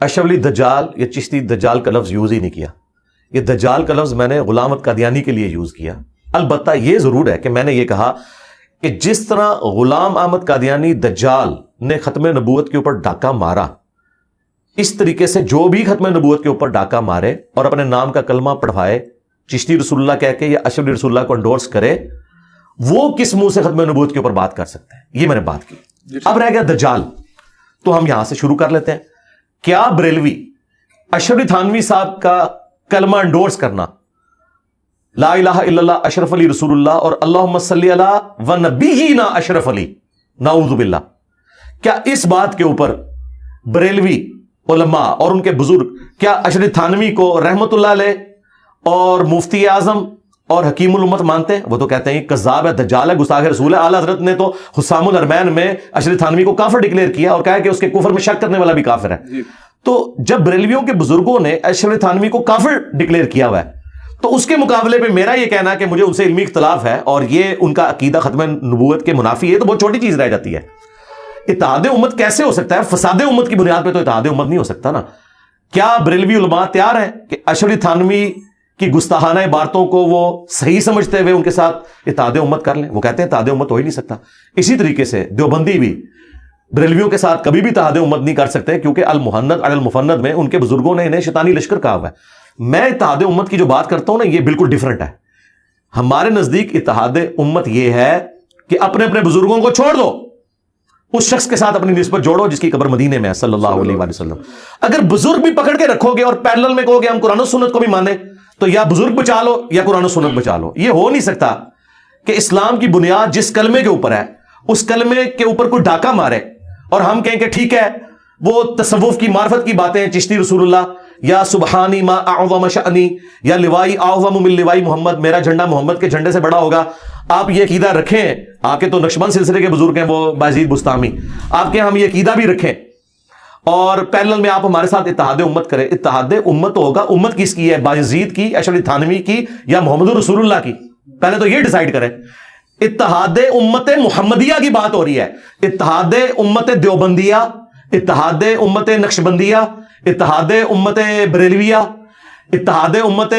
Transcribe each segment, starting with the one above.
اشرف علی دجال یا چشتی دجال کا لفظ یوز ہی نہیں کیا. یہ دجال کا لفظ میں نے غلام احمد قادیانی کے لیے یوز کیا. البتہ یہ ضرور ہے کہ میں نے یہ کہا کہ جس طرح غلام احمد قادیانی دجال نے ختم نبوت کے اوپر ڈاکہ مارا، اس طریقے سے جو بھی ختم نبوت کے اوپر ڈاکہ مارے اور اپنے نام کا کلمہ پڑھوائے، چشتی رسول اللہ کہہ کے یا اشرف علی رسول اللہ کو انڈورس کرے، وہ کس منہ سے ختم نبوت کے اوپر بات کر سکتے ہیں؟ یہ میں نے بات کی. اب رہ گیا دجال، تو ہم یہاں سے شروع کر لیتے ہیں. کیا بریلوی اشرف علی تھانوی صاحب کا کلمہ انڈورس کرنا، لا الہ الا اللہ اشرف علی رسول اللہ اور اللہم صلی علی و نبینا اشرف علی، نعوذ باللہ، کیا اس بات کے اوپر بریلوی علماء اور ان کے بزرگ کیا اشرف علی تھانوی کو رحمت اللہ علیہ اور مفتی اعظم اور حکیم الامت مانتے ہیں؟ وہ تو کہتے ہیں کذاب ہے، دجال ہے، گستاخ رسول ہے. اعلیٰ حضرت نے تو حسام الارمین میں اشرف علی تھانوی کو کافر ڈکلیئر کیا اور کہا کہ اس کے کفر میں شک کرنے والا بھی کافر ہے. تو جب بریلویوں کے بزرگوں نے اشرف علی تھانوی کو کافر ڈکلیئر کیا ہوا ہے، تو اس کے مقابلے پہ میرا یہ کہنا کہ مجھے ان سے علمی اختلاف ہے اور یہ ان کا عقیدہ ختم نبوت کے منافی ہے، تو بہت چھوٹی چیز رہ جاتی ہے. اتحاد امت کیسے ہو سکتا ہے؟ فساد امت کی بنیاد پہ تو اتحاد امت نہیں ہو سکتا نا. کیا بریلوی علماء تیار ہیں کہ اشرف علی تھانوی کی گستاخانہ عبارتوں کو وہ صحیح سمجھتے ہوئے ان کے ساتھ اتحاد امت کر لیں؟ وہ کہتے ہیں اتحاد امت ہو ہی نہیں سکتا. اسی طریقے سے دیوبندی بھی بریلویوں کے ساتھ کبھی بھی اتحاد امت نہیں کر سکتے، کیونکہ المحند علی المفند میں ان کے بزرگوں نے انہیں شیطانی لشکر کہا ہوا ہے. میں اتحاد امت کی جو بات کرتا ہوں نا، یہ بالکل ڈیفرنٹ ہے. ہمارے نزدیک اتحاد امت یہ ہے کہ اپنے اپنے بزرگوں کو چھوڑ دو، اس شخص کے ساتھ اپنی نسبت جوڑو جس کی قبر مدینے میں ہے صلی اللہ علیہ وآلہ وسلم. اگر بزرگ بھی پکڑ کے رکھو گے اور پیرلل میں کہو گے ہم قرآن و سنت کو بھی مانیں، تو یا بزرگ بچا لو یا قرآن و سنت بچا لو. یہ ہو نہیں سکتا کہ اسلام کی بنیاد جس کلمے کے اوپر ہے اس کلمے کے اوپر کوئی ڈاکہ مارے اور ہم کہیں کہ ٹھیک ہے وہ تصوف کی معرفت کی باتیں ہیں، چشتی رسول اللہ یا سبحانی ما اعظم شأنی یا لوائی اعظم من لوائی محمد، میرا جھنڈا محمد کے جھنڈے سے بڑا ہوگا. آپ یہ عقیدہ رکھیں، آپ کے تو نقشبند سلسلے کے بزرگ ہیں وہ بایزید بستامی، آپ کے ہم یہ عقیدہ بھی رکھیں اور پیرلل میں آپ ہمارے ساتھ اتحاد امت کریں. اتحاد امت ہوگا، امت کس کی ہے؟ بایزید کی، اشرف علی تھانوی کی یا محمد رسول اللہ کی؟ پہلے تو یہ ڈیسائیڈ کریں. اتحاد امت محمدیہ کی بات ہو رہی ہے، اتحاد امت دیوبندیہ، اتحاد امت نقشبندیہ، اتحاد امت بریلویہ، اتحاد امت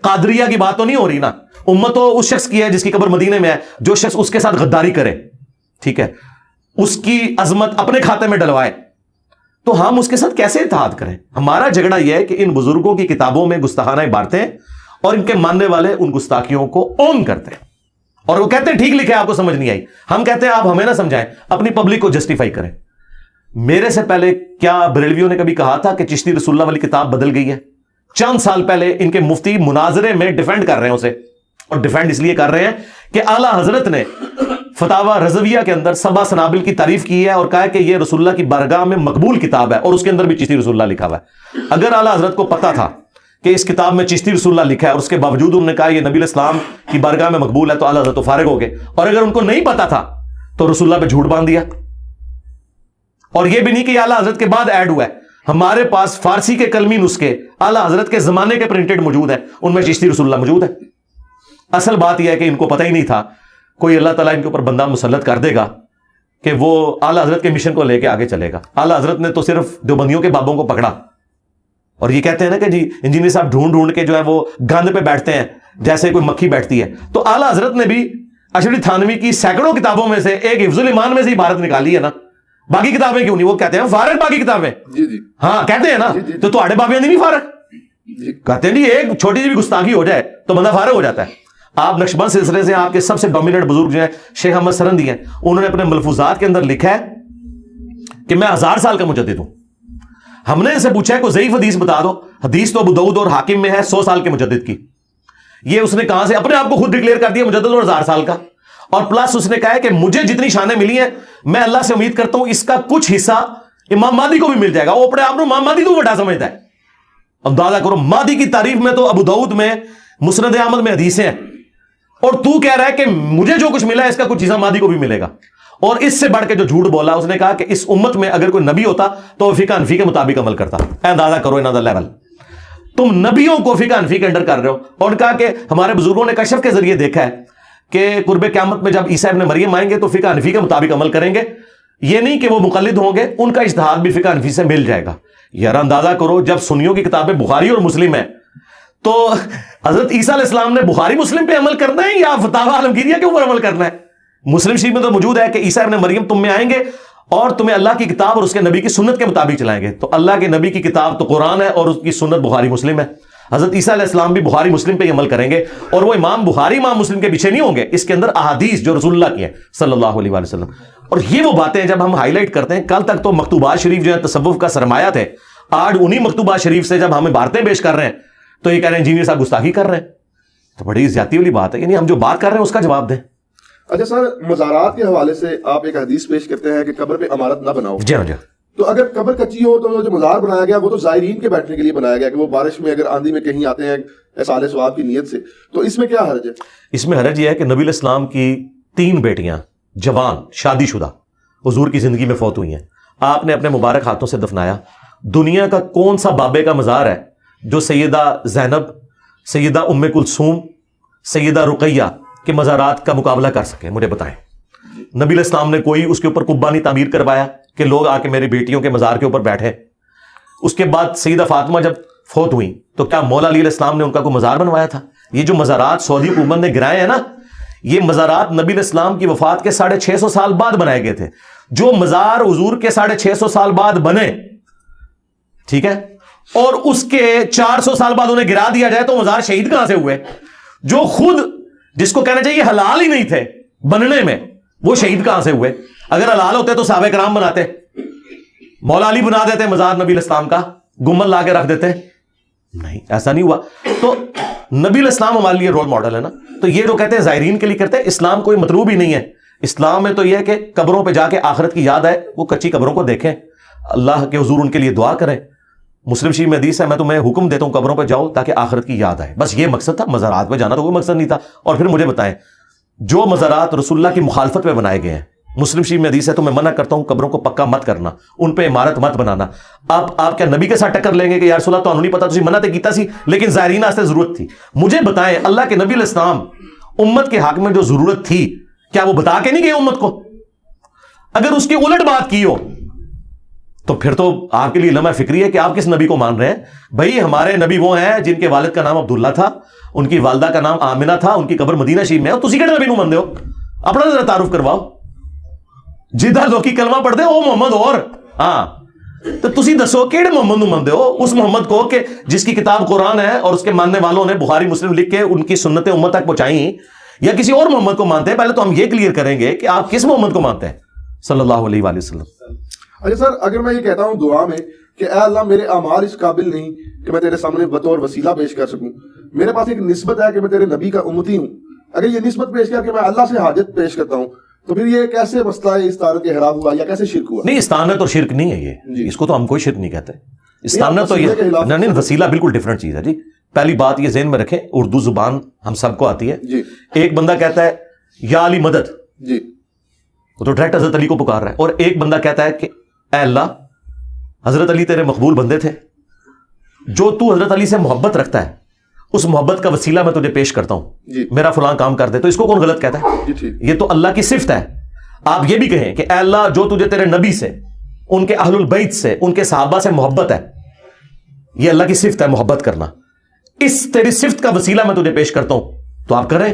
قادریہ کی بات تو نہیں ہو رہی نا. امت تو اس شخص کی ہے جس کی قبر مدینے میں ہے، جو شخص اس کے ساتھ غداری کرے، ٹھیک ہے، اس کی عظمت اپنے کھاتے میں ڈلوائے، تو ہم اس کے ساتھ کیسے اتحاد کریں؟ ہمارا جھگڑا یہ ہے کہ ان بزرگوں کی کتابوں میں گستاخانہ عبارتیں اور ان کے ماننے والے ان گستاخیوں کو اون کرتے ہیں اور وہ کہتے ہیں ٹھیک لکھے، آپ کو سمجھ نہیں آئی. ہم کہتے ہیں آپ ہمیں نہ سمجھائیں، اپنی پبلک کو جسٹیفائی کریں. میرے سے پہلے کیا بریلویوں نے کبھی کہا تھا کہ چشتی رسول اللہ والی کتاب بدل گئی ہے؟ چند سال پہلے ان کے مفتی مناظرے میں ڈیفینڈ کر رہے ہیں اسے، اور ڈیفینڈ اس لیے کر رہے ہیں کہ اعلیٰ حضرت نے فتاوی رضویہ کے اندر سبع سنابل کی تعریف کی ہے اور کہا ہے کہ یہ رسول اللہ کی بارگاہ میں مقبول کتاب ہے اور اس کے اندر بھی چشتی رسول اللہ لکھا ہوا ہے. اگر اعلیٰ حضرت کو پتا تھا کہ اس کتاب میں چشتی رسول اللہ لکھا ہے اور اس کے باوجود انہوں نے کہا یہ نبی الاسلام کی بارگاہ میں مقبول ہے، تو اعلیٰ حضرت تو فارغ ہو گئے. اور اگر ان کو نہیں پتا تھا تو رسول اللہ پہ جھوٹ باندھ دیا. اور یہ بھی نہیں کہ اعلیٰ حضرت کے بعد ایڈ ہوا ہے، ہمارے پاس فارسی کے کلمی نسخے اعلیٰ حضرت کے زمانے کے پرنٹڈ موجود ہیں، ان میں چشتی رسول اللہ موجود ہے. اصل بات یہ ہے کہ ان کو پتہ ہی نہیں تھا. کوئی اللہ تعالیٰ ان کے اوپر بندہ مسلط کر دے گا کہ وہ اعلیٰ حضرت کے مشن کو لے کے آگے چلے گا. اعلیٰ حضرت نے تو صرف دیوبندیوں کے بابوں کو پکڑا اور یہ کہتے ہیں نا کہ جی انجینئر صاحب ڈھونڈ ڈھونڈ کے جو ہے وہ گند پہ بیٹھتے ہیں جیسے کوئی مکھی بیٹھتی ہے. تو اعلیٰ حضرت نے بھی اشرف علی تھانوی کی سینکڑوں کتابوں میں سے ایک حفظ الایمان میں سے عبارت نکالی ہے نا. باقی کتابیں کیوں نہیں؟ وہ کہتے ہیں فارغ باقی کتابیں، ہاں کہتے ہیں نا، تو تھوڑے بابیاں نہیں فارغ، کہتے ہیں جی ایک چھوٹی سی بھی گستاخی ہو جائے تو بندہ فارغ ہو جاتا ہے. آپ نقشبند سلسلے سے آپ کے سب سے ڈومیننٹ بزرگ جو ہیں شیخ احمد سرندی ہیں، انہوں نے اپنے ملفوظات کے اندر لکھا ہے کہ میں 1000 سال کا مجدد ہوں. ہم نے ان سے پوچھا ہے کوئی ضعیف حدیث بتا دو، حدیث تو ابو داؤد اور حاکم میں ہے 100 سال کے مجدد کی. یہ اس نے کہاں سے اپنے آپ کو خود ڈکلیئر کر دیا مجدد اور 1000 سال کا. اور پلس اس نے کہا ہے کہ مجھے جتنی شانیں ملی ہیں میں اللہ سے امید کرتا ہوں اس کا کچھ حصہ امام مہدی کو بھی مل جائے گا. وہ اپنے آپ کو امام مہدی تو بڑا سمجھتا ہے. اندازہ کرو، مہدی کی تعریف میں تو ابو داؤد میں مسند احمد میں حدیثیں ہیں اور تو کہہ رہا ہے کہ مجھے جو کچھ ملا ہے اس کا کچھ حصہ مہدی کو بھی ملے گا. اور اس سے بڑھ کے جو جھوٹ بولا، اس نے کہا کہ اس امت میں اگر کوئی نبی ہوتا تو وہ فقہ حنفی کے مطابق عمل کرتا. اندازہ کرو انہاں دا لیول. تم نبیوں کو فقہ حنفی کے انڈر کر رہے ہو. اور کہا کہ ہمارے بزرگوں نے کشف کے ذریعے دیکھا ہے کہ قرب قیامت میں جب عیسیٰ ابن مریم آئیں گے تو فقہ حنفی کے مطابق عمل کریں گے. یہ نہیں کہ وہ مقلد ہوں گے، ان کا اجتہاد بھی فقہ حنفی سے مل جائے گا. یار اندازہ کرو جب سنیوں کی کتابیں بخاری اور مسلم ہیں تو حضرت عیسیٰ علیہ السلام نے بخاری مسلم پہ عمل کرنا ہے یا فتاوی عالمگیریہ کے اوپر عمل کرنا ہے؟ مسلم شریف میں تو موجود ہے کہ عیسیٰ ابن مریم تم میں آئیں گے اور تمہیں اللہ کی کتاب اور اس کے نبی کی سنت کے مطابق چلائیں گے. تو اللہ کے نبی کی کتاب تو قرآن ہے اور اس کی سنت بخاری مسلم ہے. حضرت عیسیٰ علیہ السلام بھی بخاری مسلم پہ ہی عمل کریں گے اور وہ امام بخاری امام مسلم کے پیچھے نہیں ہوں گے. اس کے اندر احادیث جو رسول اللہ کی ہیں صلی اللہ علیہ وسلم. اور یہ وہ باتیں جب ہم ہائی لائٹ کرتے ہیں, کل تک تو مکتوبات شریف جو ہے تصوف کا سرمایہ تھے, آج انہی مکتوبات شریف سے جب ہم عبارتیں پیش کر رہے ہیں تو یہ کہہ رہے ہیں انجینئر صاحب گستاخی کر رہے ہیں. تو بڑی زیادتی والی بات ہے. یعنی ہم جو بات کر رہے ہیں اس کا جواب دیں. اچھا سر, مزارات کے حوالے سے آپ ایک حدیث پیش کرتے ہیں کہ قبر پہ عمارت نہ بناؤ. جی ہاں جی. تو اگر قبر کچی ہو تو جو مزار بنایا گیا وہ تو زائرین کے بیٹھنے کے لیے بنایا گیا کہ وہ بارش میں اگر آندھی میں کہیں آتے ہیں احسان ثواب کی نیت سے, تو اس میں کیا حرج ہے؟ اس میں حرج یہ ہے کہ نبی علیہ السلام کی 3 بیٹیاں جوان شادی شدہ حضور کی زندگی میں فوت ہوئی ہیں. آپ نے اپنے مبارک ہاتھوں سے دفنایا. دنیا کا کون سا بابے کا مزار ہے جو سیدہ زینب, سیدہ ام کلثوم, سیدہ رقیہ کے مزارات کا مقابلہ کر سکے؟ مجھے بتائیں. نبی علیہ السلام نے کوئی اس کے اوپر قبہ نہیں تعمیر کروایا کہ لوگ آ کے میری بیٹیوں کے مزار کے اوپر بیٹھے. اس کے بعد سیدہ فاطمہ جب فوت ہوئی تو کیا مولا علی علیہ السلام نے ان کا کوئی مزار بنوایا تھا؟ یہ جو مزارات سعودی حکومت نے گرائے ہیں نا, یہ مزارات نبی علیہ السلام کی وفات کے 650 سال بعد بنائے گئے تھے. جو مزار حضور کے 650 سال بعد بنے, ٹھیک ہے, اور اس کے 400 سال بعد انہیں گرا دیا جائے تو مزار شہید کہاں سے ہوئے؟ جو خود جس کو کہنا چاہیے حلال ہی نہیں تھے بننے میں, وہ شہید کہاں سے ہوئے؟ اگر حلال ہوتے تو صحابہ کرام بناتے, مولا علی بنا دیتے مزار نبی علیہ السلام کا, گنبد لا کے رکھ دیتے. نہیں, ایسا نہیں ہوا. تو نبی علیہ السلام ہمارے لیے رول ماڈل ہے نا. تو یہ جو کہتے ہیں زائرین کے لیے کرتے ہیں, اسلام کوئی مطلوب ہی نہیں ہے. اسلام میں تو یہ ہے کہ قبروں پہ جا کے آخرت کی یاد آئے, وہ کچی قبروں کو دیکھیں, اللہ کے حضور ان کے لیے دعا کریں. مسلم شریف میں حدیث ہے, میں تمہیں حکم دیتا ہوں قبروں پہ جاؤ تاکہ آخرت کی یاد آئے. بس یہ مقصد تھا. مزارات پہ جانا تو کوئی مقصد نہیں تھا. اور پھر مجھے بتائیں, جو مزارات رسول اللہ کی مخالفت پہ بنائے گئے ہیں, مسلم شریف میں حدیث ہے, تو میں منع کرتا ہوں قبروں کو پکا مت کرنا, ان پہ عمارت مت بنانا. آپ کیا نبی کے ساتھ ٹکر لیں گے کہ یا رسول اللہ تو نہیں پتا, تسی منع تے کیتا سی لیکن زائرین واسطے ضرورت تھی. مجھے بتائیں, اللہ کے نبی علیہ السلام امت کے حق میں جو ضرورت تھی کیا وہ بتا کے نہیں گئے امت کو؟ اگر اس کی الٹ بات کی ہو تو پھر تو آپ کے لیے لمحہ فکری ہے کہ آپ کس نبی کو مان رہے ہیں. بھائی ہمارے نبی وہ ہیں جن کے والد کا نام عبداللہ تھا, ان کی والدہ کا نام آمنہ تھا, ان کی قبر مدینہ شریف میں ہے. تسی کہڑے نبی نو مندے ہو؟ اپنا ذرا تعارف کرواؤ. جدھر لوکی کلمہ پڑھ دے او محمد اور ہاں, تو تسی دسو کیڑے محمد نو مندے ہو؟ اس محمد کو کہ جس کی کتاب قرآن ہے اور اس کے ماننے والوں نے بخاری مسلم لکھ کے ان کی سنتیں امت تک پہنچائیں, یا کسی اور محمد کو مانتے ہیں؟ پہلے تو ہم یہ کلیئر کریں گے کہ آپ کس محمد کو مانتے ہیں صلی اللہ علیہ وآلہ وسلم. اچھا سر, اگر میں یہ کہتا ہوں دعا میں کہ اے اللہ میرے اعمال اس قابل نہیں کہ میں تیرے سامنے بطور وسیلہ پیش کر سکوں, میرے پاس ایک نسبت ہے کہ میں تیرے نبی کا امتی ہوں, اگر یہ نسبت پیش کر کے میں اللہ سے حاجت پیش کرتا ہوں تو پھر یہ کیسے مسئلہ استعانت کے حرام ہوا یا کیسے شرک ہوا؟ نہیں, استعانت اور شرک نہیں ہے یہ, اس کو تو ہم کوئی شرک نہیں کہتے. استعانت تو یہ نہیں, وسیلہ بالکل ڈیفرنٹ چیز ہے جی. پہلی بات یہ ذہن میں رکھیں, اردو زبان ہم سب کو آتی ہے جی. ایک بندہ کہتا ہے یا علی مدد جی, وہ تو ڈائریکٹ حضرت علی کو پکار رہا ہے. اور ایک بندہ کہتا ہے کہ اے اللہ حضرت علی تیرے مقبول بندے تھے, جو تو حضرت علی سے محبت رکھتا ہے اس محبت کا وسیلہ میں تجھے پیش کرتا ہوں جی, میرا فلاں کام کر دے. تو اس کو کون غلط کہتا ہے جی؟ یہ تو اللہ کی صفت ہے. آپ یہ بھی کہیں کہ اے اللہ جو تجھے تیرے نبی سے, ان کے اہل البیت سے, ان کے صحابہ سے محبت ہے, یہ اللہ کی صفت ہے محبت کرنا, اس تیری صفت کا وسیلہ میں تجھے پیش کرتا ہوں. تو آپ کریں.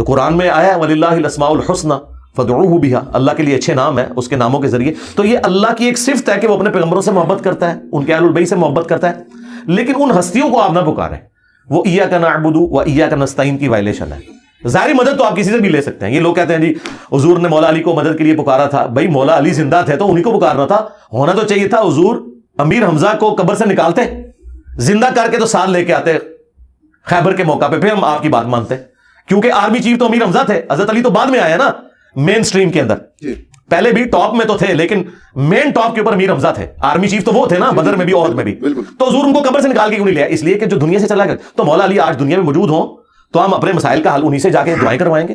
قرآن میں آیا وَلِلَّهِ الْأَسْمَاءُ الْحُسْنَى فَادْعُوهُ بِهَا, اللہ کے لیے اچھے نام ہیں, اس کے ناموں کے ذریعے. تو یہ اللہ کی ایک صفت ہے کہ وہ اپنے پیغمبروں سے محبت کرتا ہے, ان کے اہل البیت سے محبت کرتا ہے. لیکن ان ہستیوں کو آپ نہ پکاریں, وہ ایاک نعبد و ایاک نستعین کی وائلیشن ہے. ظاہری مدد تو آپ کسی سے بھی لے سکتے ہیں. یہ لوگ کہتے ہیں جی حضور نے مولا علی کو مدد کے لیے پکارا تھا. بھائی مولا علی زندہ تھے تو انہی کو پکارنا تھا. ہونا تو چاہیے تھا حضور امیر حمزہ کو قبر سے نکالتے, زندہ کر کے تو ساتھ لے کے آتے خیبر کے موقع پہ, پھر ہم آپ کی بات مانتے. کیونکہ آرمی چیف تو امیر حمزہ تھے, حضرت علی تو بعد میں آیا نا مین سٹریم کے اندر. پہلے بھی ٹاپ میں تو تھے لیکن مین ٹاپ کے اوپر امیر حمزہ تھے. آرمی چیف تو وہ تھے نا بدر میں بھی عہد میں بھی. تو حضور ان کو قبر سے نکال کے کیوں نہیں لیا؟ اس لیے کہ جو دنیا سے چلا گیا. تو مولا علی آج دنیا میں موجود ہوں تو ہم اپنے مسائل کا حل انہی سے جا کے دعائیں کروائیں گے.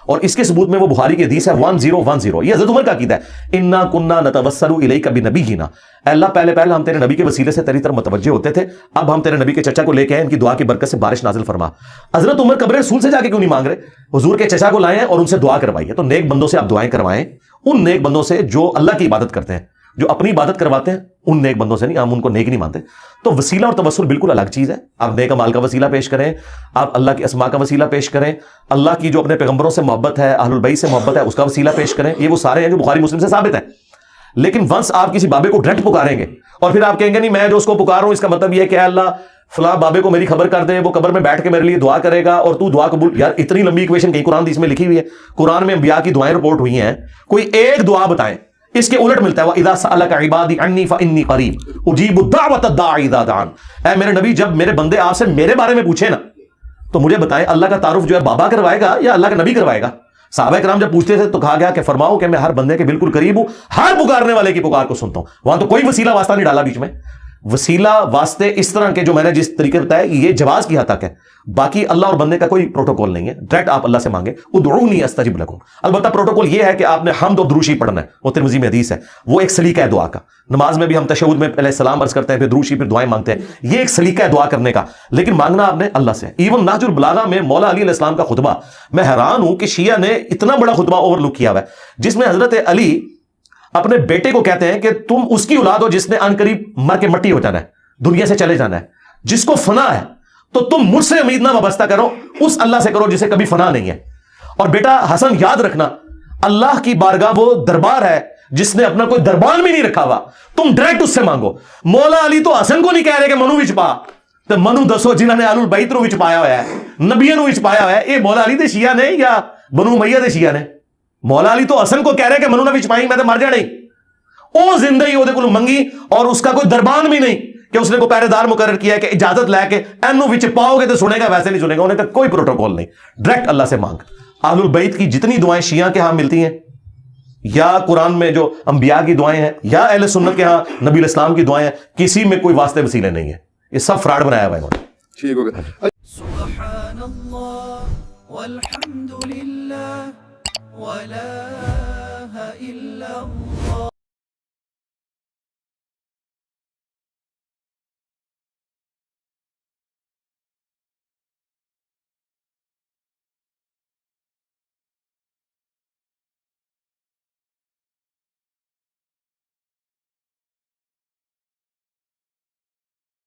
اور اس کے ثبوت میں وہ بخاری کی حدیث ہے 1010, یہ حضرت عمر کا عقیدہ ہے, انا کننا نتوسل الیک بنبینا, اے اللہ پہلے ہم تیرے نبی کے وسیلے سے تیری طرف متوجہ ہوتے تھے, اب ہم تیرے نبی کے چچا کو لے کے آئے, ان کی دعا کی برکت سے بارش نازل فرما. حضرت عمر قبر رسول سے جا کے کیوں نہیں مانگ رہے؟ حضور کے چچا کو لائیں اور ان سے دعا کروائیے. تو نیک بندوں سے آپ دعائیں کروائیں, ان نیک بندوں سے جو اللہ کی عبادت کرتے ہیں. جو اپنی عبادت کرواتے ہیں ان نیک بندوں سے نہیں, ہم ان کو نیک نہیں مانتے. تو وسیلہ اور توسل بالکل الگ چیز ہے. آپ نیک مال کا وسیلہ پیش کریں, آپ اللہ کی اسماء کا وسیلہ پیش کریں, اللہ کی جو اپنے پیغمبروں سے محبت ہے, اہل البیت سے محبت ہے, اس کا وسیلہ پیش کریں. یہ وہ سارے ہیں جو بخاری مسلم سے ثابت ہیں. لیکن ونس آپ کسی بابے کو ڈائریکٹ پکاریں گے اور پھر آپ کہیں گے نہیں میں جو اس کو پکار رہا ہوں اس کا مطلب یہ ہے کہ اللہ فلاں بابے کو میری خبر کر دے, وہ قبر میں بیٹھ کے میرے لیے دعا کرے گا اور تو دعا قبول. یار اتنی لمبی ایکویشن کہیں قرآن حدیث میں لکھی ہوئی ہے. قرآن میں انبیاء کی دعائیں رپورٹ ہوئی ہیں, کوئی ایک دعا بتائیں اس کے الٹ ملتا ہے. وَإِذَا سَأَلَكَ عِبَادِي عَنِّي فَإِنِّي قَرِيبٌ أُجِيبُ دَعْوَةَ الدَّاعِ إِذَا دَعَانِ. اے میرے نبی جب میرے بندے آپ سے میرے بارے میں پوچھیں نا تو مجھے بتائیں اللہ کا تعارف جو ہے بابا کروائے گا یا اللہ کا نبی کروائے گا. صحابہ کرام جب پوچھتے تھے تو کہا گیا کہ فرماؤ کہ میں ہر بندے کے بالکل قریب ہوں, ہر پکارنے والے کی پکار کو سنتا ہوں. وہاں تو کوئی وسیلہ واسطہ نہیں ڈالا بیچ میں. وسیلہ واسطے اس طرح کے جو میں نے جس طریقے بتایا یہ جواز کی حد تک ہے, باقی اللہ اور بندے کا کوئی پروٹوکول نہیں ہے. ڈائریکٹ آپ اللہ سے مانگیں, ادعونی استجب لکم. البتہ پروٹوکول یہ ہے کہ آپ نے حمد و دروشی پڑھنا ہے, وہ ترمذی میں حدیث ہے, وہ ایک سلیقہ ہے دعا کا. نماز میں بھی ہم تشہد میں پہلے سلام عرض کرتے ہیں, پھر دروشی, پھر دعائیں مانگتے ہیں. یہ ایک سلیقہ ہے دعا کرنے کا, لیکن مانگنا آپ نے اللہ سے. ایون نہج البلاغہ میں مولا علی علیہ السلام کا خطبہ, میں حیران ہوں کہ شیعہ نے اتنا بڑا خطبہ اوور لک کیا ہوا ہے جس میں حضرت علی اپنے بیٹے کو کہتے ہیں کہ تم اس کی اولاد ہو جس نے ان قریب مر کے مٹی ہو جانا ہے, دنیا سے چلے جانا ہے, جس کو فنا ہے, تو تم مجھ سے امید نہ وابستہ کرو, اس اللہ سے کرو جسے کبھی فنا نہیں ہے. اور بیٹا حسن یاد رکھنا, اللہ کی بارگاہ وہ دربار ہے جس نے اپنا کوئی دربان بھی نہیں رکھا ہوا, تم ڈائریکٹ اس سے مانگو. مولا علی تو حسن کو نہیں کہہ رہے کہ منو وچ پا, تو منو دسو جنہوں نے اہل البیت نو وچ پایا ہوا ہے, نبیوں نو وچ پایا ہوا ہے, یہ مولا علی دے شیعہ نے یا بنو امیہ دے شیعہ نے؟ مولا علی تو حسن کو کہہ رہے کہ منو نہ وچ پائی, میں تو مر جانا ہی. او زندہ ہی وہ کو منگی اور اس کا کوئی دربان بھی نہیں کہ اس نے کوئی پہرے دار مقرر کیا ہے کہ اجازت لے کے اینو وچ پاؤ گے تو سنے گا, ویسے نہیں سنے گا. انہیں کا کوئی پروٹوکول نہیں, ڈائریکٹ اللہ سے مانگ. اہل البیت کی جتنی دعائیں شیعہ کے ہاں ملتی ہیں, یا قرآن میں جو انبیاء کی دعائیں ہیں, یا اہل سنت کے ہاں نبی الاسلام کی دعائیں ہیں, کسی میں کوئی واسطے وسیلے نہیں ہے. یہ سب فراڈ بنایا ہوا ہے انہوں نے. ٹھیک ہو گیا. سبحان اللہ والحمد للہ ولا الہ الا اللہ.